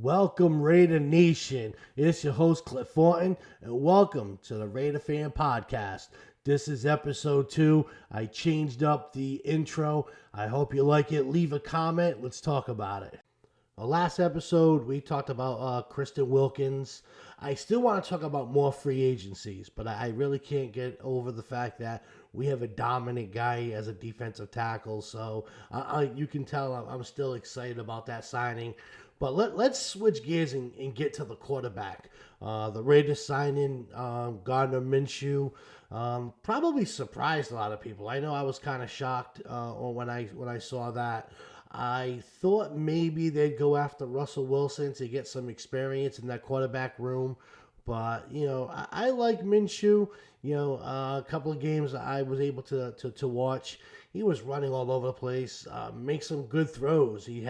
Welcome, Raider Nation. It's your host, Cliff Thornton, and welcome to the Raider Fan Podcast. This is episode 2. I changed up the intro. I hope you like it. Leave a comment. Let's talk about it. Last episode, we talked about Kristen Wilkins. I still want to talk about more free agencies, but I really can't get over the fact that we have a dominant guy as a defensive tackle. So you can tell I'm still excited about that signing. But let's switch gears and get to the quarterback. The Raiders signing Garnder Minshew probably surprised a lot of people. I know I was kind of shocked when I saw that. I thought maybe they'd go after Russell Wilson to get some experience in that quarterback room. But, I like Minshew. A couple of games I was able to watch. He was running all over the place, makes some good throws. He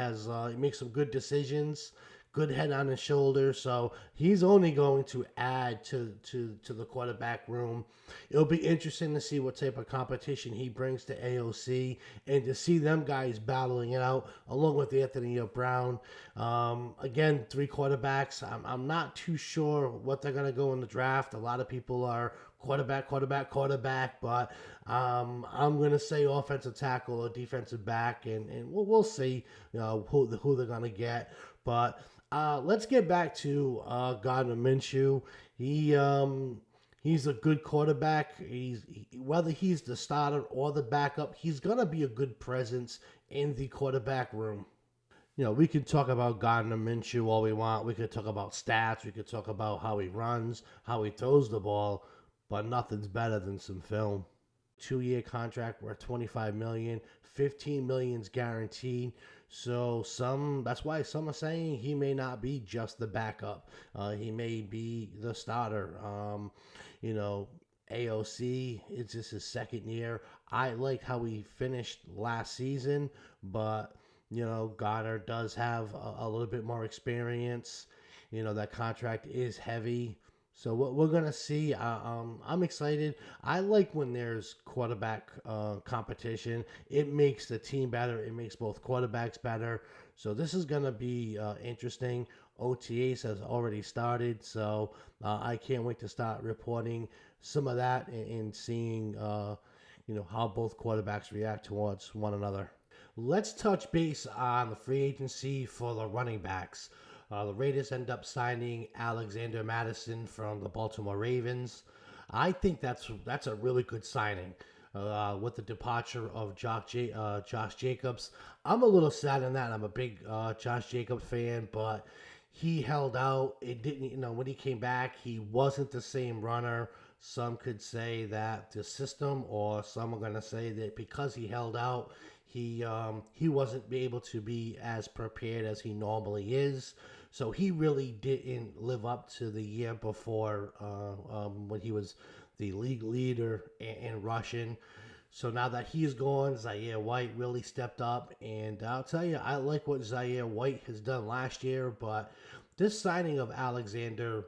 makes some good decisions, good head on his shoulder. So he's only going to add to the quarterback room. It'll be interesting to see what type of competition he brings to AOC and to see them guys battling it out along with Anthony Brown. Again, 3 quarterbacks. I'm not too sure what they're going to go in the draft. A lot of people are quarterback, but I'm going to say offensive tackle or defensive back, and we'll see who they're going to get. But let's get back to Gardner Minshew. He's a good quarterback. Whether he's the starter or the backup, he's going to be a good presence in the quarterback room. We can talk about Gardner Minshew all we want. We could talk about stats. We could talk about how he runs, how he throws the ball, but nothing's better than some film. 2-year contract worth $25 million, $15 million's guaranteed. So that's why some are saying he may not be just the backup. He may be the starter. AOC, it's just his second year. I like how he finished last season, but Garner does have a little bit more experience. That contract is heavy. So what we're going to see, I'm excited. I like when there's quarterback competition. It makes the team better. It makes both quarterbacks better. So this is going to be interesting. OTAs has already started, so I can't wait to start reporting some of that and seeing how both quarterbacks react towards one another. Let's touch base on the free agency for the running backs. The Raiders end up signing Alexander Mittison from the Baltimore Ravens. I think that's a really good signing. With the departure of Josh Jacobs, I'm a little sad in that. I'm a big Josh Jacobs fan, but he held out. It didn't, when he came back, he wasn't the same runner. Some could say that the system, or some are going to say that because he held out, he wasn't able to be as prepared as he normally is. So he really didn't live up to the year before when he was the league leader in rushing. So now that he's gone, Zaire White really stepped up. And I'll tell you, I like what Zaire White has done last year. But this signing of Alexander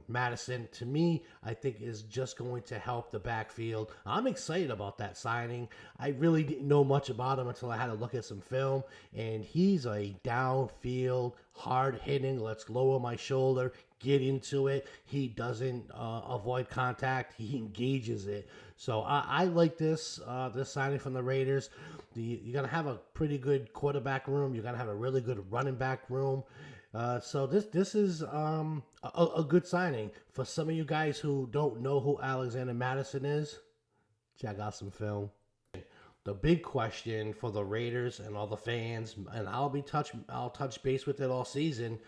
Mittison, to me, I think is just going to help the backfield. I'm excited about that signing. I really didn't know much about him until I had to look at some film, and he's a downfield, hard-hitting, let's lower my shoulder, get into it. He doesn't avoid contact. He engages it. So I like this signing from the Raiders. You're going to have a pretty good quarterback room. You're going to have a really good running back room. So this is a good signing. For some of you guys who don't know who Alexander Mittison is, check out some film. The big question for the Raiders and all the fans, and I'll touch base with it all season.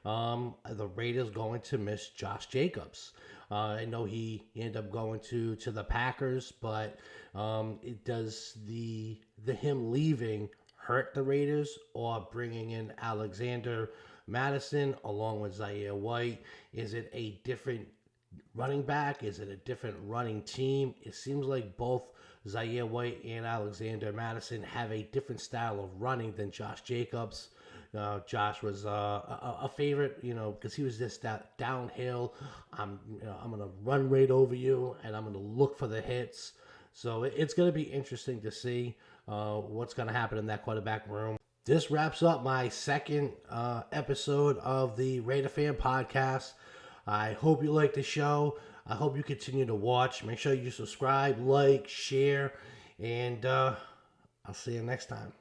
The Raiders going to miss Josh Jacobs. I know he ended up going to the Packers, but it does him leaving hurt the Raiders, or bringing in Alexander Mittison along with Zaire White? Is it a different running back? Is it a different running team? It seems like both Zaire White and Alexander Mittison have a different style of running than Josh Jacobs. Josh was a favorite, because he was just that downhill. I'm going to run right over you, and I'm going to look for the hits. So it's going to be interesting to see what's going to happen in that quarterback room. this wraps up my second episode of the Raider Fan Podcast. I hope you like the show. I hope you continue to watch. Make sure you subscribe, like, share, and I'll see you next time.